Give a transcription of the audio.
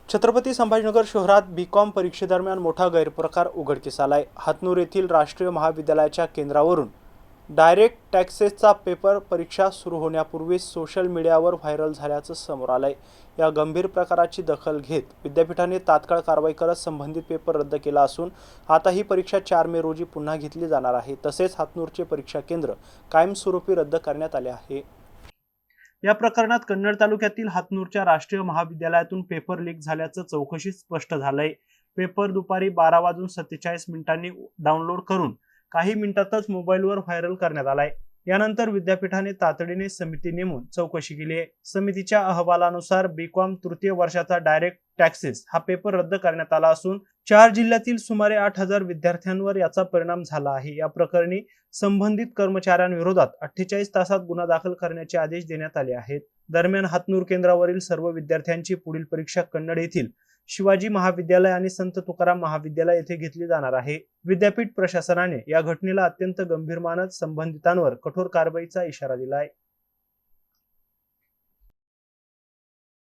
छत्रपती संभाजीनगर शहरात बी.कॉम परीक्षेदरम्यान मोठा गैरप्रकार उघडकीस आलाय। हातनूर येथील राष्ट्रीय महाविद्यालयाच्या केंद्रावरून डायरेक्ट टॅक्सेसचा पेपर परीक्षा सुरू होण्यापूर्वी सोशल मीडियावर व्हायरल झाल्याचं समोर आलंय। या गंभीर प्रकाराची दखल घेत विद्यापीठाने तात्काळ कारवाई करत संबंधित पेपर रद्द केला असून आता ही परीक्षा 4 मे रोजी पुन्हा घेतली जाणार आहे। तसेच हातनूरचे परीक्षा केंद्र कायमस्वरूपी रद्द करण्यात आले आहे। या प्रकरणात कन्नड तालुक्यातील हातनूरच्या राष्ट्रीय महाविद्यालयातून पेपर लीक झाल्याचं चौकशीत स्पष्ट झालंय। पेपर दुपारी 12:47 डाउनलोड करून काही मिनिटातच मोबाईलवर व्हायरल करण्यात आलाय। यानंतर विद्यापीठाने तातडीने समिती नेमून चौकशी केली आहे। समितीच्या अहवालानुसार बी.कॉम तृतीय वर्षाचा डायरेक्ट टॅक्सेस हा पेपर रद्द करण्यात आला असून 4 जिल्ह्यातील सुमारे 8,000 विद्यार्थ्यांवर याचा परिणाम झाला आहे। या प्रकरणी संबंधित कर्मचाऱ्यांविरोधात 48 तासात गुन्हा दाखल करण्याचे आदेश देण्यात आले आहेत। दरम्यान हातनूर केंद्रावरील सर्व विद्यार्थ्यांची पुढील परीक्षा कन्नड येथील शिवाजी महाविद्यालय आणि संत तुकाराम महाविद्यालय येथे घेतली जाणार आहे। विद्यापीठ प्रशासनाने या घटनेला अत्यंत गंभीर मानत संबंधितांवर कठोर कारवाईचा इशारा दिला आहे।